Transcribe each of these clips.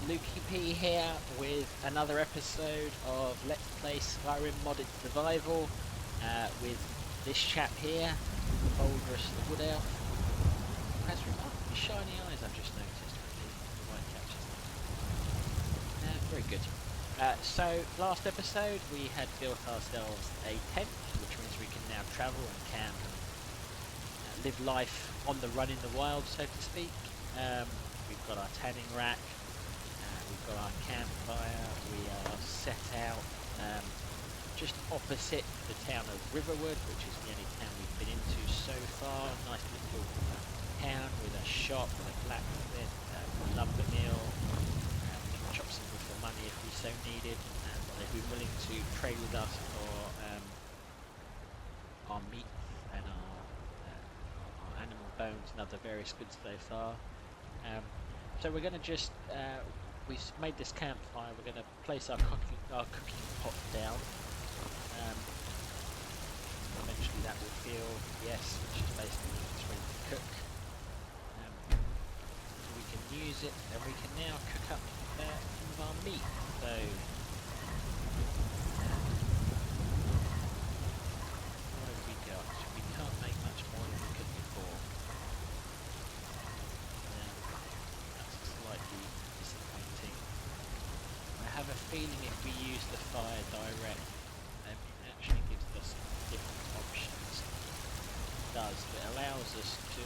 Lukey P here with another episode of Let's Play Skyrim Modded Survival with this chap here, Boulderous the Wood Elf. Has remarkably shiny eyes, I've just noticed, with the white couches. Very good. So, last episode we had built ourselves a tent, which means we can now travel and camp and live life on the run in the wild, so to speak. We've got our tanning rack. We've got our campfire. We are set out just opposite the town of Riverwood, which is the only town we've been into so far. Nice little town with a shop, with a blacksmith, a lumber mill. We can chop some wood for money if we so needed, and they've been willing to trade with us for our meat and our animal bones and other various goods so far. So we're going to just we made this campfire. We're going to place our cooking pot down. Eventually that will feel, yes, which is basically it's ready to cook. So we can use it, and we can now cook up some of our meat. So what have we got? We can't make much more than we could before. That's slightly disappointing. I have a feeling if we use the fire direct, it actually gives us different options. It does, but it allows us to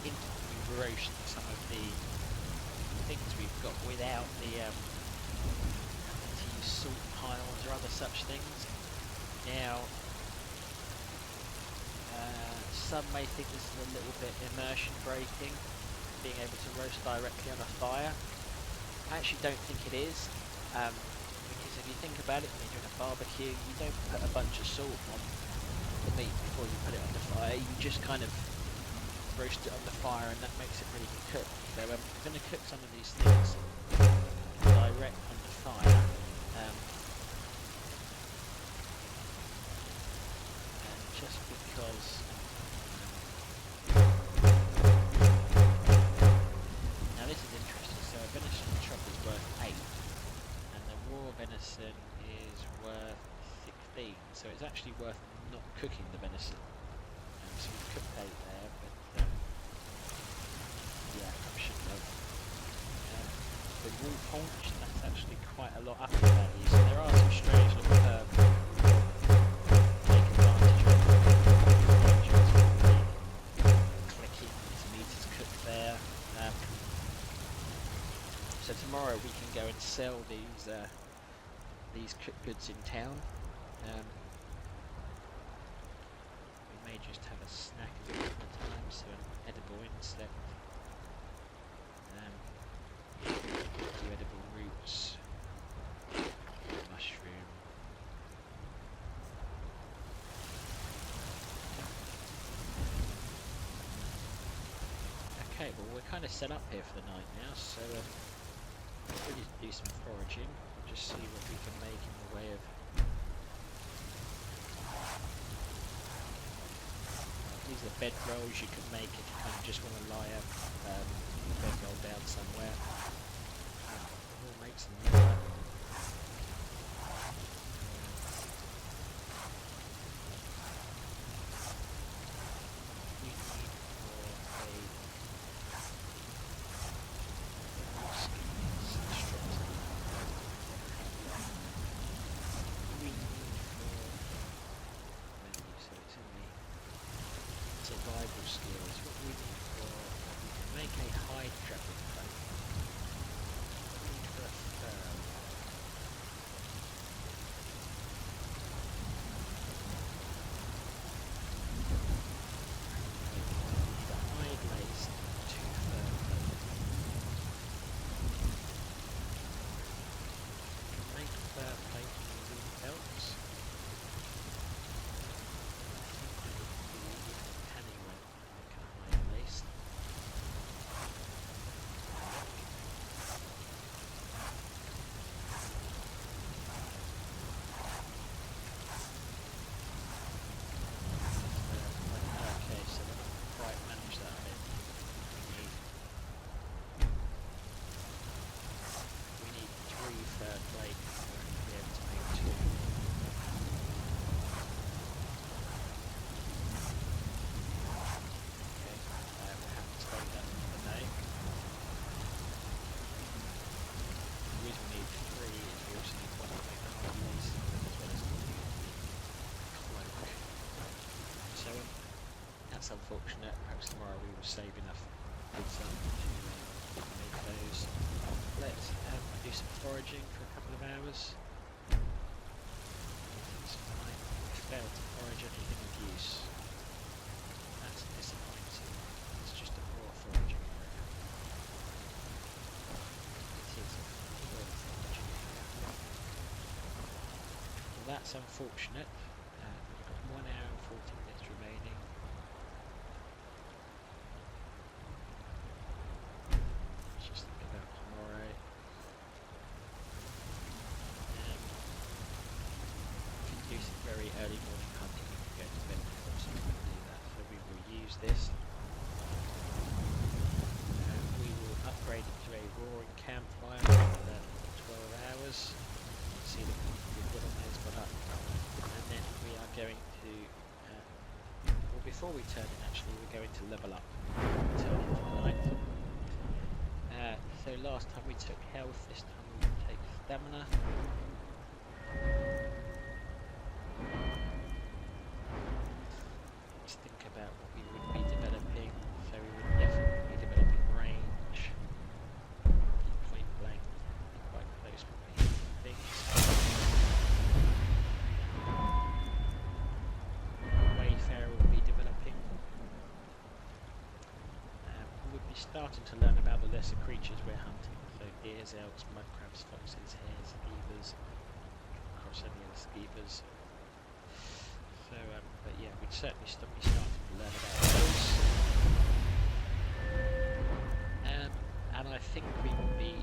instantly roast some of the things we've got without the having to use salt piles or other such things. Now, some may think this is a little bit immersion breaking, being able to roast directly on a fire. I actually don't think it is, because if you think about it, when you're doing a barbecue, you don't put a bunch of salt on the meat before you put it on the fire. You just kind of roast it on the fire, and that makes it really good cook. So we're going to cook some of these things direct on the fire, and just because. Now this is interesting. So a venison chop is worth 8, and the raw venison is worth 16. So it's actually worth not cooking the venison. So we've cooked 8 there, but yeah, I shouldn't have. The wolf haunch, that's actually quite a lot up in value. So there are some strange little herbs take advantage of. Clicking, this meat is cooked there. So tomorrow we can go and sell these cooked goods in town. We may just have a snack at the time, so an edible insect. Do edible roots, mushroom. Okay, well we're kind of set up here for the night now, so we'll really do some foraging, just see what we can make in the way of. These are bed rolls you can make if you kind of just want to lie a bed roll down somewhere. We'll make some of that. We need for survival skills. What do we need for? We can make a hide trapping boat. What do we need for a firm? The hide lace, 2 fur plates. We can make fur plates using belts. that's unfortunate. Perhaps tomorrow we will save enough wood to make those. Let's do some foraging for a couple of hours. It's fine. We failed to forage anything of use. That's disappointing. It's just a poor foraging area. It is a poor foraging area. Well, that's unfortunate. We've got 1 hour and 40 minutes remaining. Let's just think about tomorrow. We can do some very early morning hunting. We can go to bed before, so we can do that. So we will use this. We will upgrade it to a roaring campfire for 12 hours. See the wood on there's gone up. And then we are going to, well, before we turn in actually, we're going to level up. Turn in for the night. So last time we took health, this time we will take stamina. Let's think about what we would be developing. So we would definitely be developing range. Point blank, quite close when we hit things. Wayfarer will be developing. We would be starting to learn about the lesser creatures we're hunting. So deers, elks, mudcrabs, foxes, hares, beavers. Across any of the skeevers. So, but yeah, we'd certainly be starting to learn about those. And I think we will be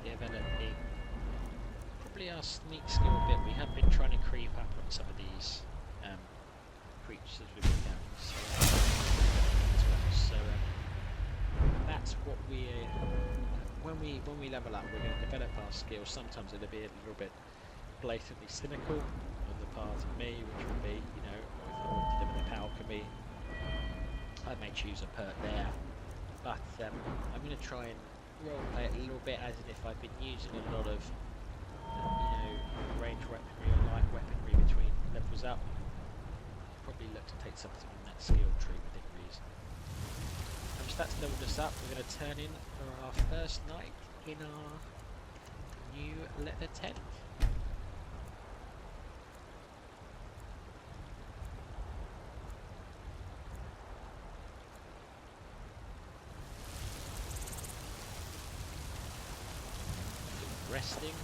developing probably our sneak skill a bit. We have been trying to creep up on some of these creatures as we've been down. So that's what we when we level up, we're going to develop our skills. Sometimes it'll be a little bit blatantly cynical on the part of me, which would be, you know, if I want to develop alchemy, I may choose a perk there. But I'm going to try and roleplay it a little bit as if I've been using a lot of, you know, range weaponry or light weaponry between levels up. Probably look to take something in that skill tree within reason. So that's leveled us up. We're going to turn in for our first night in our new leather tent. Rested.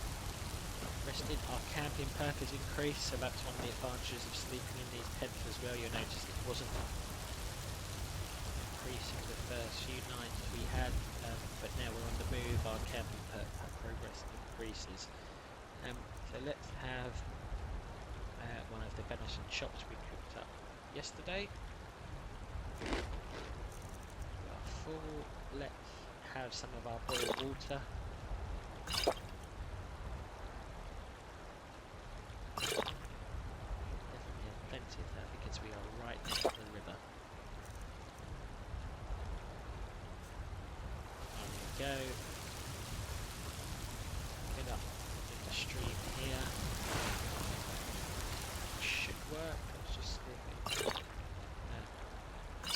Our camping perk has increased, so that's one of the advantages of sleeping in these tents as well. You'll notice it wasn't increasing the first few nights we had, but now we're on the move. Our camping perk progress increases. So let's have one of the venison chops we cooked up yesterday. We are full. Let's have some of our boiled water. Definitely have plenty of that because we are right next to the river. There we go. Get up in the stream here. Should work. Let's just see if it.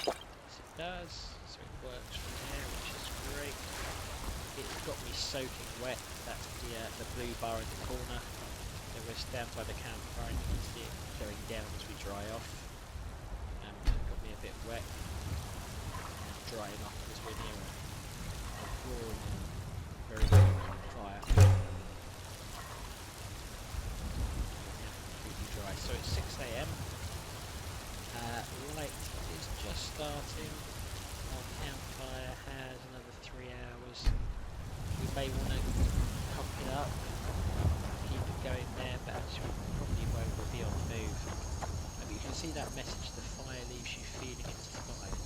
Yes, it does. So it works from there, which is great. It's got me soaking wet. That's the blue bar in the corner. So we're down by the campfire and you can see it going down as we dry off. And it got me a bit wet. And drying off because we're near a roaring and very good fire. Yeah, completely dry. So it's 6 AM. Light is just starting. Our campfire has another 3 hours. We may want to pump it up, keep it going there, but actually we probably won't. We'll be on the move. You can see that message, the fire leaves you feeling inspired.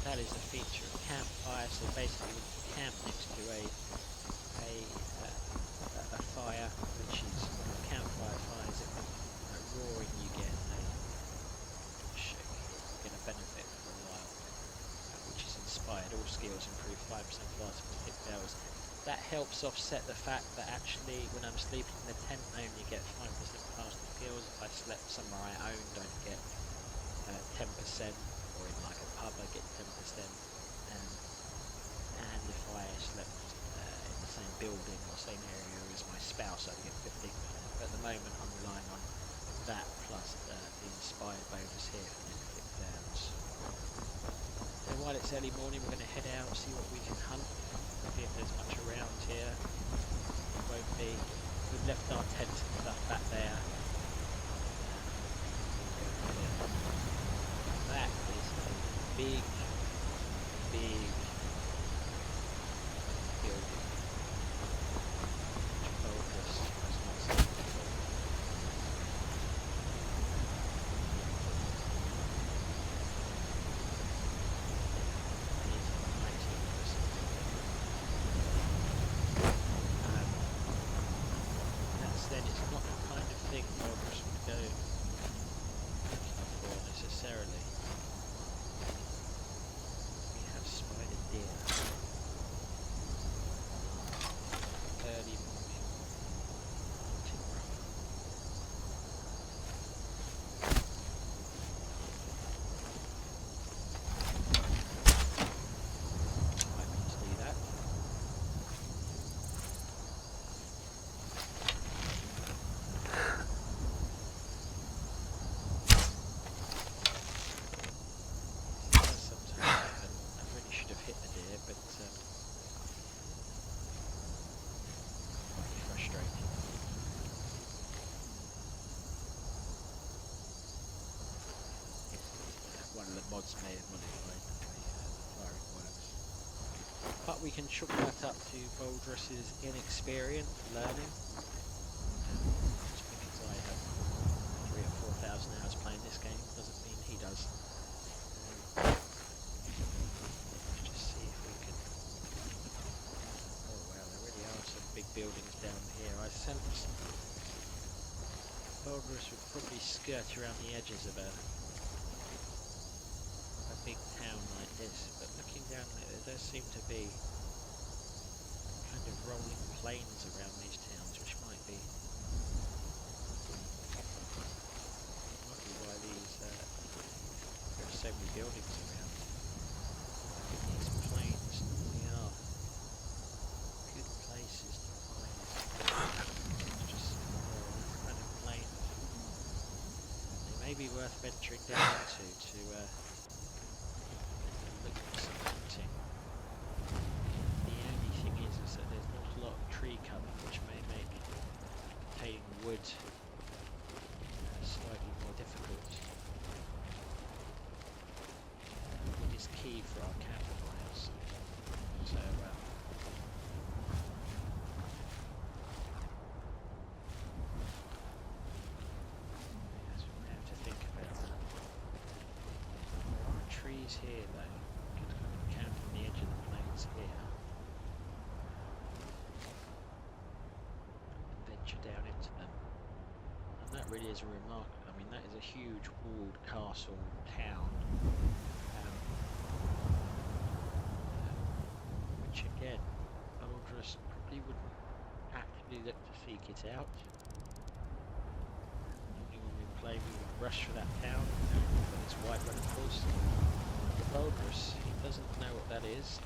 That is a feature of Campfire. So basically when you camp next to a fire, which is a campfire fires, it roaring, you get a shake. You're going to benefit for a while, which is inspired. All skills improve 5% faster with hit bells. that helps offset the fact that actually when I'm sleeping in the tent I only get 5% faster kills. If I slept somewhere I owned I'd get 10%, or in like a pub I get 10%, and if I slept in the same building or same area as my spouse I'd get 15%. But at the moment I'm relying on that plus the inspired bonus here for negative downs. So while it's early morning we're going to head out, see what we can hunt, see if there's much around here. Won't be. We've left our tent and stuff back there. That is a big building. Focus. Then it's not the kind of thing Boggers would go looking for necessarily. We have spider deer. Early morning hunting run. I mean to do that. One of the mods may have modified the way the firing works. But we can chalk that up to Boldress's inexperience learning. Just because I have 3,000 or 4,000 hours playing this game doesn't mean he does. Let's just see if we can... Oh well, there really are some big buildings down here. I sense Boldress would probably skirt around the edges of a big town like this, but looking down there does seem to be kind of rolling plains around these towns, which might be why there are so many buildings around. These plains really are good places to find just kind of plains. They may be worth venturing down into to look for some hunting. The only thing is that there's not a lot of tree cover, which may make obtaining wood slightly more difficult. Wood is key for our campfires, so yes, we have to think about that. There are trees here though. Camp on the edge of the plains here. And venture down into them. And that really is a remarkable, I mean that is a huge walled castle town. Which again, Boldress probably wouldn't actually look to seek it out. Normally when we play we would rush for that town, but it's Whiterun of course. Boldress, he doesn't know what that is,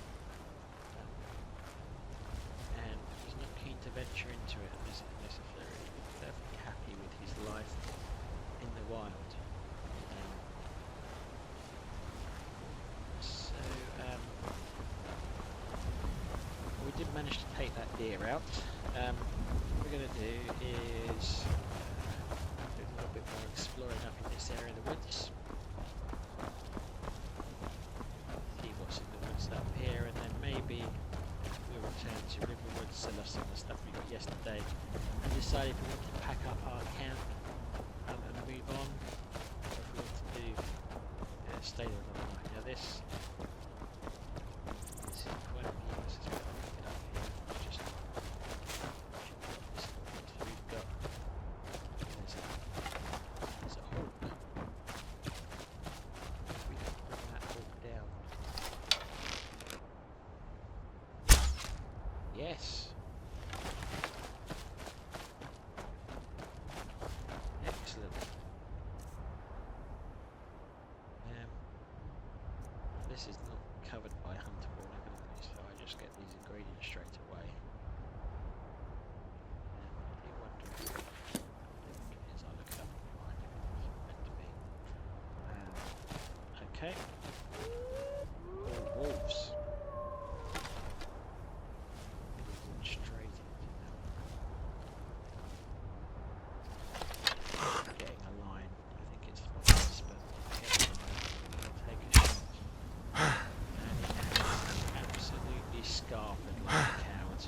and he's not keen to venture into it necessarily. He's perfectly happy with his life in the wild. We did manage to take that deer out. What we're going to do is do a little bit more exploring up in this area of the woods. Up here, and then maybe we'll return to Riverwood, sell off some of the stuff we got yesterday, and decide if we want to pack up our camp and move on, or if we want to do stay there another night. Now this is quite a this is what I pick it up here. It's just we've got there's a hawk. We can bring that hawk down. Yes. this is not covered by Hunterborn evidently, so I just get these ingredients straight away. I do wonder if it is. I'll look it up and find if it's meant to be. Okay. All wolves. Straight into them. Getting a line. I think it's spotless, but getting a line. I'll take a shot. And it has absolutely scarpered like a coward.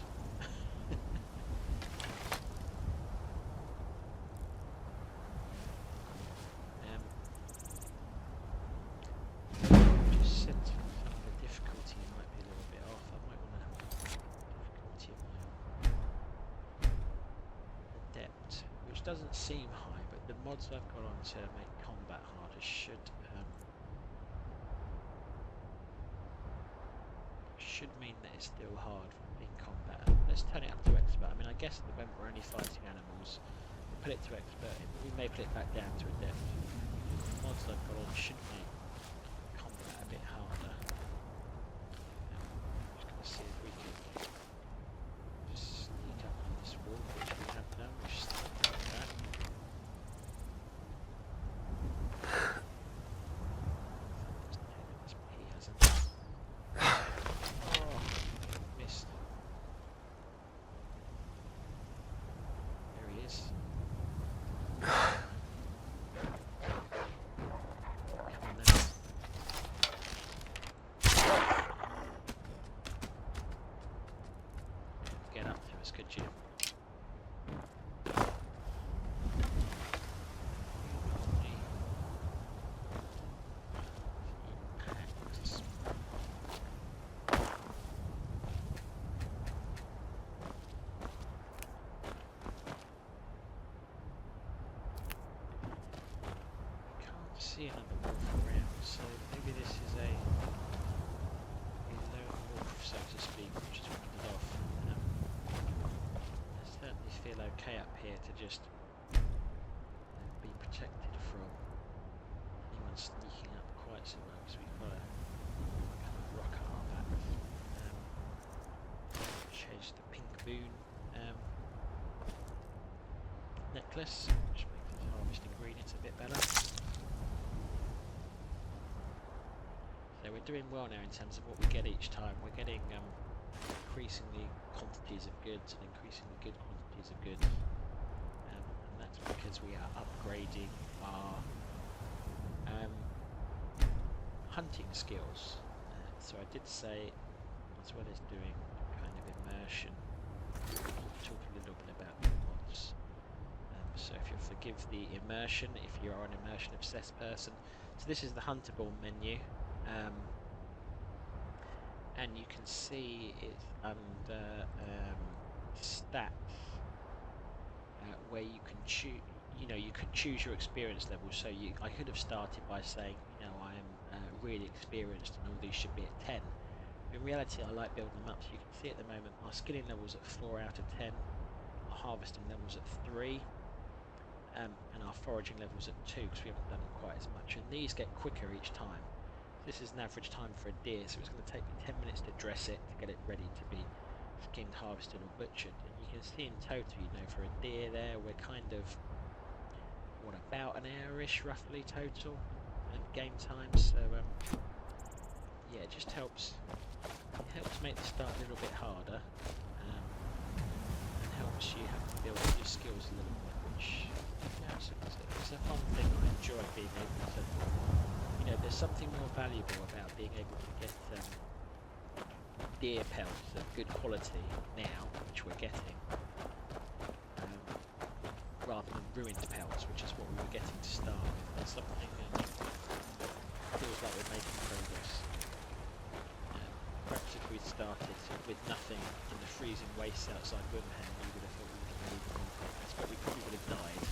Just sensing some of the difficulty might be a little bit off. I might want to have difficulty of my own. Adept, which doesn't seem high, but the mods I've got on to make combat harder should mean that it's still hard in combat. Let's turn it up to expert. I mean, I guess at the moment we're only fighting animals. We'll put it to expert. We may put it back down to adept. The mods I've got on should make combat a bit harder. Just gonna see if we can just sneak up on this wall, which we have done. We just like that. He hasn't. Oh, missed. There he is. Come on then. Get up to us, could you? See another wolf around, so maybe this is a lone wolf, so to speak, which has wandered off. I certainly feel okay up here to just be protected from anyone sneaking up quite so well, because we've got a kind of rock at our back. Change the pink boon necklace, which makes the harvest ingredients a bit better. So we're doing well now in terms of what we get each time. We're getting increasingly quantities of goods and increasingly good quantities of goods, and that's because we are upgrading our hunting skills. So I did say, as well as doing kind of immersion, talk a little bit about the mods. So if you'll forgive the immersion, if you are an immersion obsessed person, so this is the Hunterborn menu. And you can see it's under stats, where you can choose. You can choose your experience level. So I could have started by saying, I am really experienced, and all these should be at 10. In reality, I like building them up. So you can see at the moment our skilling levels at 4 out of 10, our harvesting levels at 3, and our foraging levels at 2, because we haven't done quite as much. And these get quicker each time. This is an average time for a deer, so it's going to take me 10 minutes to dress it, to get it ready to be skinned, harvested or butchered. And you can see in total, for a deer there, we're kind of, about an hour-ish roughly total game time. So yeah, it just helps. It helps make the start a little bit harder, and helps you have to build up your skills a little bit, which it's a fun thing. I enjoy being able to. There's something more valuable about being able to get deer pelts of good quality now, which we're getting, rather than ruined pelts, which is what we were getting to start with. There's something feels like we're making progress. Perhaps if we'd started with nothing in the freezing wastes outside Birmingham, we would have thought we would have made more progress, but we probably would have died.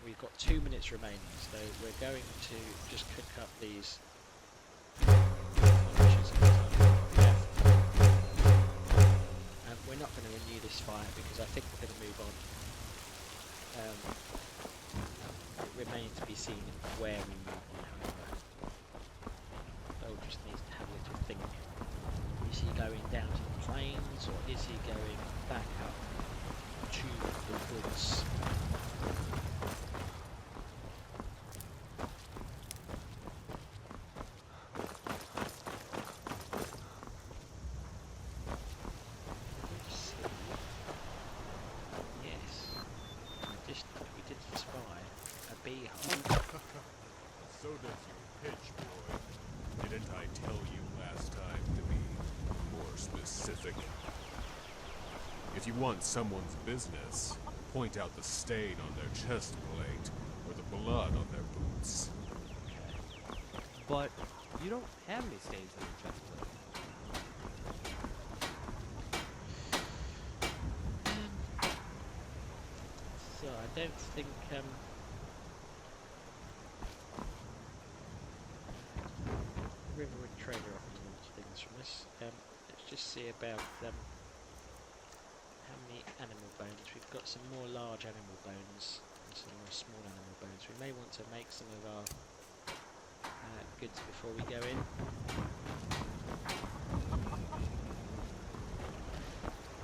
We've got 2 minutes remaining, so we're going to just cook up these bunches of time left. And we're not going to renew this fire because I think we're going to move on. It remains to be seen where we move on, just needs to have a little think. Is he going down to the plains, or is he going back up to the woods? So does your pitch, boy. Didn't I tell you last time to be more specific? If you want someone's business, point out the stain on their chest plate or the blood on their boots. But you don't have any stains on your chest plate. So I don't think Riverwood trader often wants things from us. Let's just see about how many animal bones. We've got some more large animal bones and some more small animal bones. We may want to make some of our goods before we go in.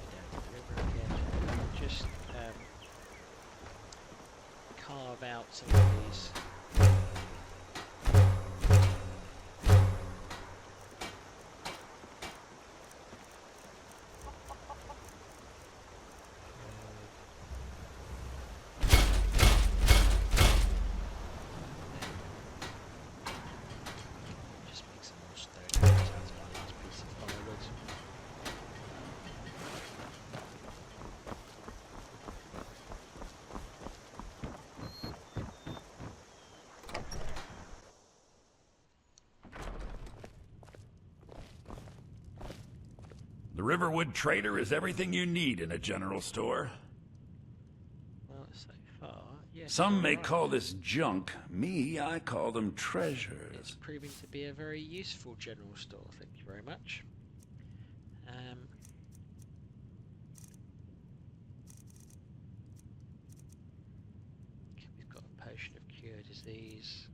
Down to the river again. Just carve out some of these. The Riverwood Trader is everything you need in a general store. Well, so far, yes. Some may call this junk. Me, I call them treasures. It's proving to be a very useful general store, thank you very much. We've got a potion of cure disease.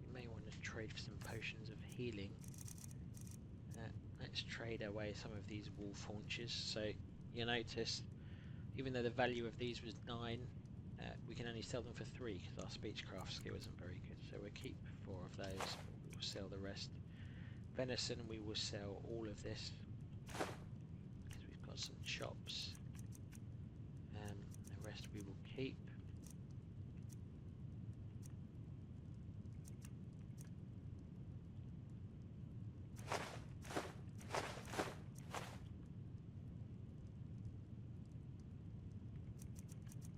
We may want to trade for some potions of healing. Let's trade away some of these wolf haunches. So you notice, even though the value of these was 9, we can only sell them for 3 because our speechcraft skill isn't very good. So we'll keep 4 of those. We'll sell the rest. Venison, we will sell all of this because we've got some chops. The rest we will keep.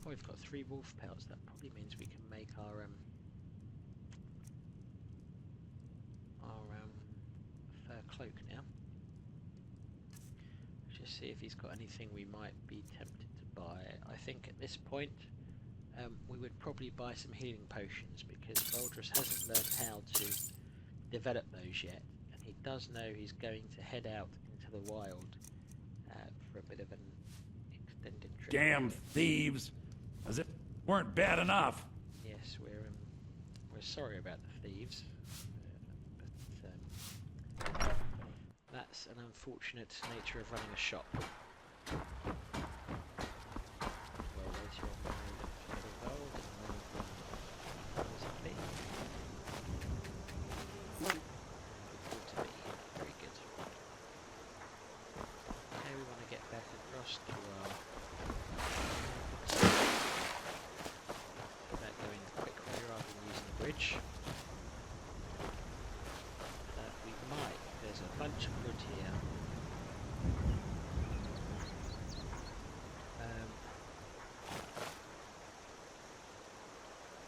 Oh, we've got 3 wolf pelts. That probably means we can make our fur cloak now. Let's just see if he's got anything we might be tempted to buy. I think at this point we would probably buy some healing potions because Baldrus hasn't learned how to develop those yet, and he does know he's going to head out into the wild for a bit of an extended trip. Damn thieves! As if weren't bad enough. Yes, we're sorry about the thieves, but that's an unfortunate nature of running a shop. Well, there's your mode of gold and mode of bee. Very good. Okay, we want to get back across to our bridge. We might. There's a bunch of wood here. I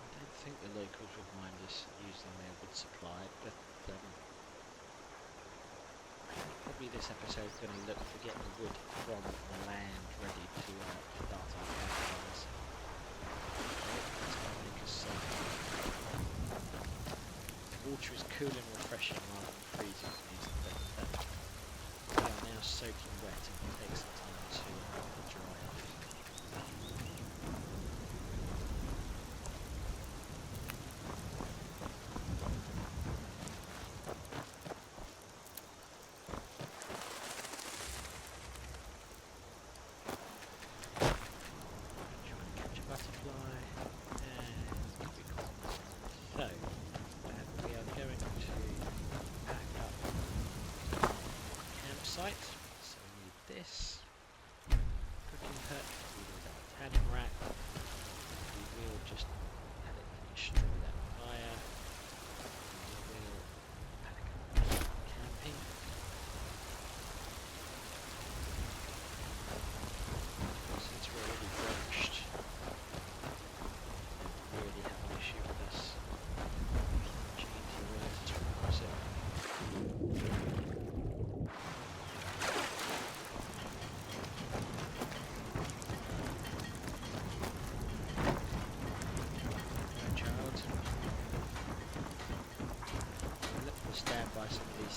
don't think the locals would mind us using their wood supply, but probably this episode is going to look to get the wood from the land ready to start our campfires. That's going to make us safe. Water is cool and refreshing rather than freezing, but they are now soaking wet and will take some time to dry off.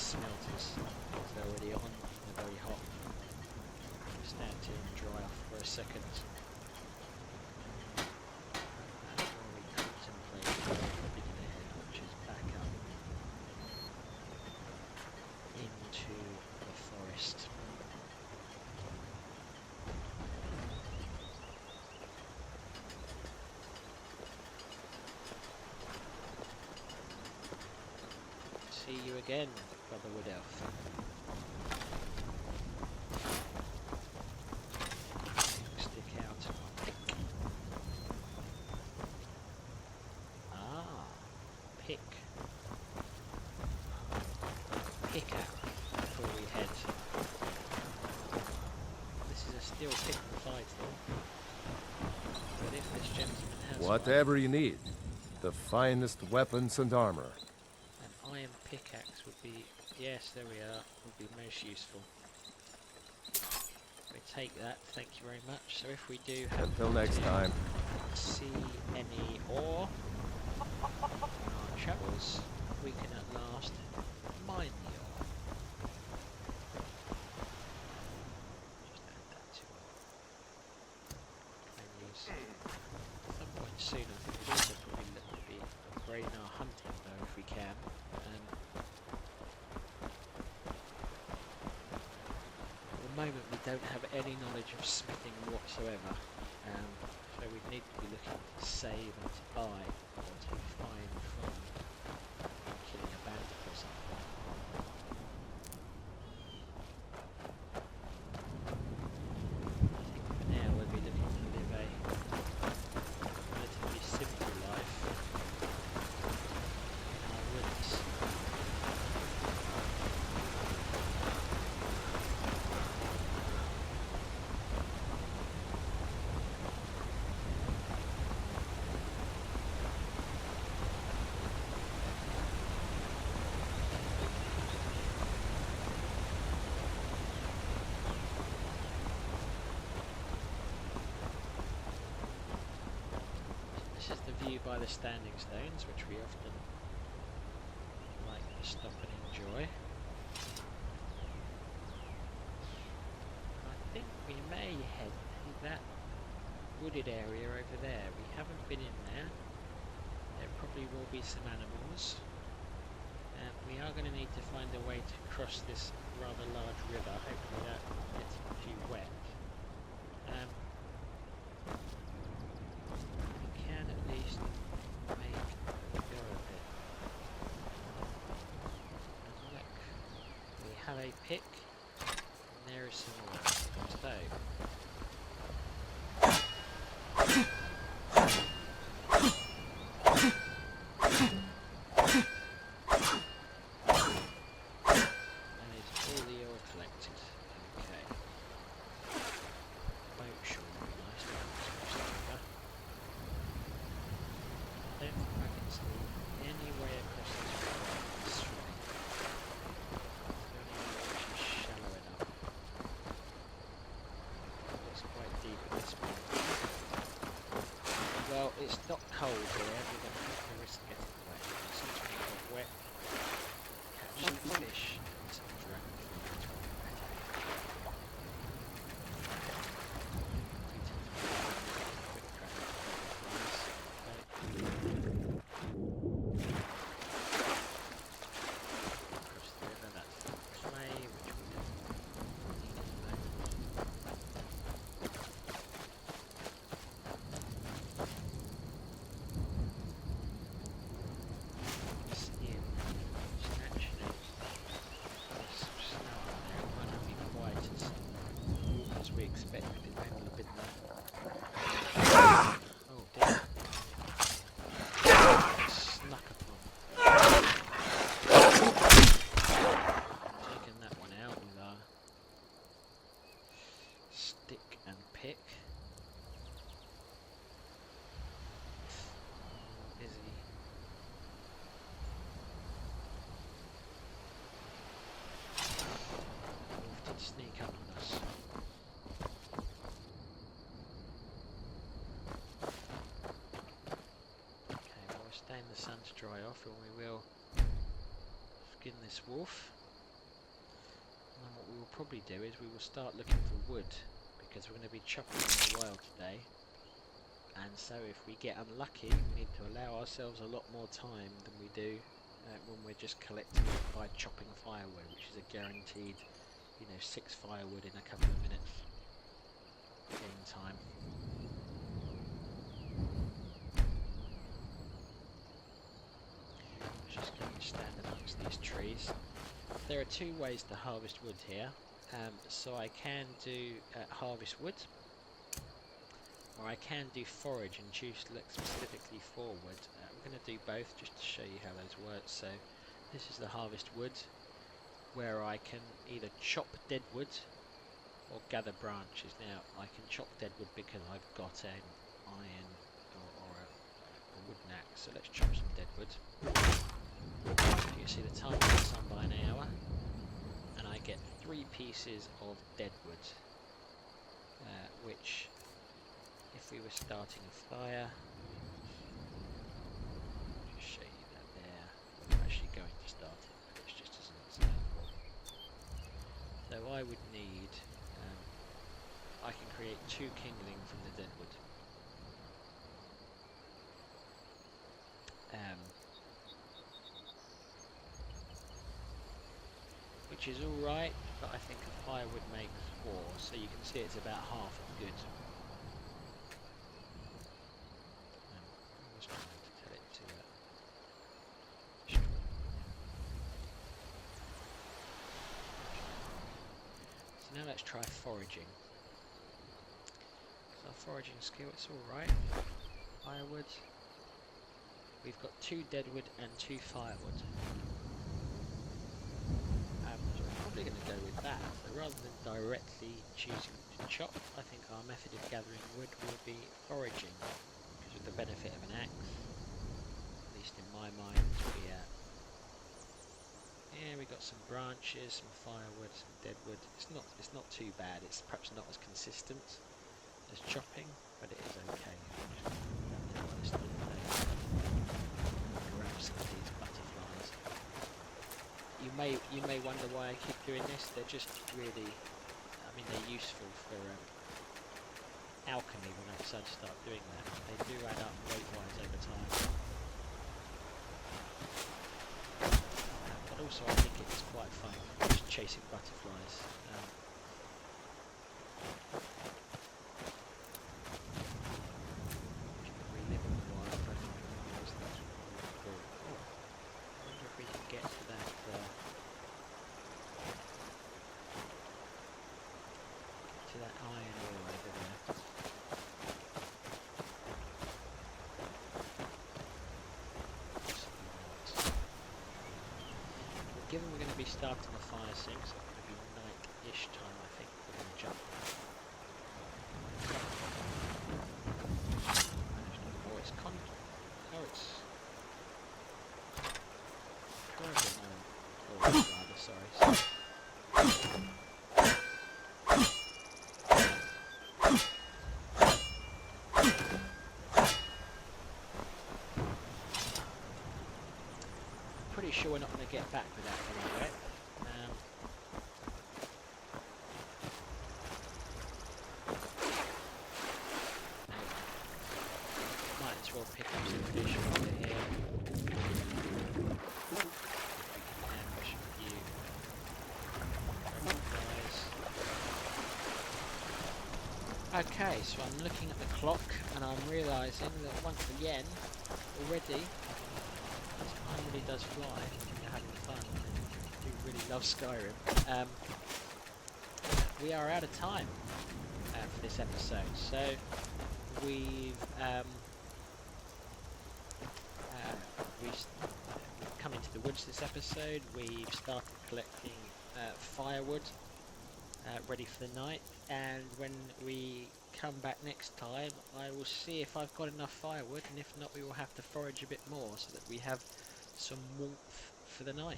smelters. They're already on, they're very hot. Stand here and dry off for a second. That's where we contemplate moving ahead, which is back up into the forest. See you again, Brother Wood Elf. Stick out my pick. Ah, pick. Pick out before we head. This is a steel pick provides them. But if this gentleman has Whatever you need. The finest weapons and armor. an iron pickaxe would be, yes, there we are, would be most useful. We take that, thank you very much. So if we do have Until next time. see any ore on our travels, we can at last mine the ore. Just add that to our menus. At some point soon, I think we'd also probably look to be upgrading our hunting though if we can. At the moment we don't have any knowledge of smithing whatsoever. So we need to be looking to save and to buy or to find from killing a bandit or something. I think for now we'll be looking to live a relatively simple life in our woods. This is the view by the standing stones, which we often like to stop and enjoy. I think we may head to that wooded area over there. We haven't been in there. There probably will be some animals. We are going to need to find a way to cross this rather large river, hopefully that gets too wet. We can at least make go a bit. And look, we have a pick, and there is some more. So, that is all the ore collected. Okay. Boat sure would be nice to have this crossed over. I don't think I can see any way across this river on this swimming. The only one which is shallow enough. It's quite deep at this point. Well, it's not cold here, we're going to have to risk getting wet. Since we got wet, catch some fish and some dragon fruit. Across the river, that's the clay, which we don't need at the moment. Skin, actually, there's some snow on there. It might not be quite as we expected. It may well have been oh dear. Snuck upon. Taking that one out with our stick and pick. Busy. Wolf did sneak up on us. Okay, well we're staying the sun to dry off and we will skin this wolf. we'll probably do is we will start looking for wood, because we're going to be chopping in the wild today. And so if we get unlucky, we need to allow ourselves a lot more time than we do when we're just collecting it by chopping firewood, which is a guaranteed, 6 firewood in a couple of minutes game time. Just going to stand amongst these trees. There are 2 ways to harvest wood here. So I can do harvest wood, or I can do forage and choose to look specifically for wood. I'm going to do both just to show you how those work. So this is the harvest wood, where I can either chop dead wood or gather branches. Now I can chop dead wood because I've got an iron or a wooden axe. So let's chop some dead wood. You can see the time goes on by an hour, and I get 3 pieces of dead wood, which, if we were starting a fire, I'll just show you that there. We're actually going to start it, but it's just as an example. So I would need, I can create 2 kindling from the dead wood. Which is alright, but I think a firewood makes 4, so you can see it's about half as good. I was trying to tell it to destroy. So now let's try foraging. So our foraging skill, it's alright. Firewood. We've got 2 deadwood and 2 firewood. So we're probably going to go with that. So rather than directly choosing to chop, I think our method of gathering wood will be foraging, because with the benefit of an axe, at least in my mind, we got some branches, some firewood, some deadwood. It's not too bad. It's perhaps not as consistent as chopping, but it is okay. Grab some of these butterflies. You may wonder why I keep doing this. They're just really, they're useful for alchemy when I decide to start doing that. They do add up weight-wise over time. But also I think it's quite fun just chasing butterflies. Reliving the wild, I think that's really cool. Oh, I wonder if we can get to that. To that iron ore over there. Given we're going to be starting a fire sink, so it's going to be night-ish time, I think we're going to jump. Oh, it's rather, sorry. Pretty sure we're not going to get back with that anyway. Might as well pick up some fish over here. Ambush a few guys. Okay, so I'm looking at the clock and I'm realising that once again, already, time really does fly when you're having fun. I do really love Skyrim. We are out of time for this episode, so we've come into the woods this episode. We've started collecting firewood ready for the night, and when we come back next time I will see if I've got enough firewood, and if not we will have to forage a bit more so that we have some warmth for the night.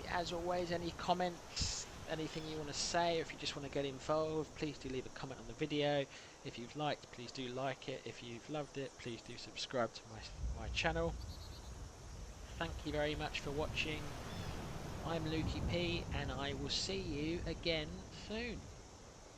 As always, any comments, anything you want to say, or if you just want to get involved, please do leave a comment on the video. If you've liked, please do like it. If you've loved it, please do subscribe to my channel. Thank you very much for watching. I'm Lukey P, and I will see you again soon.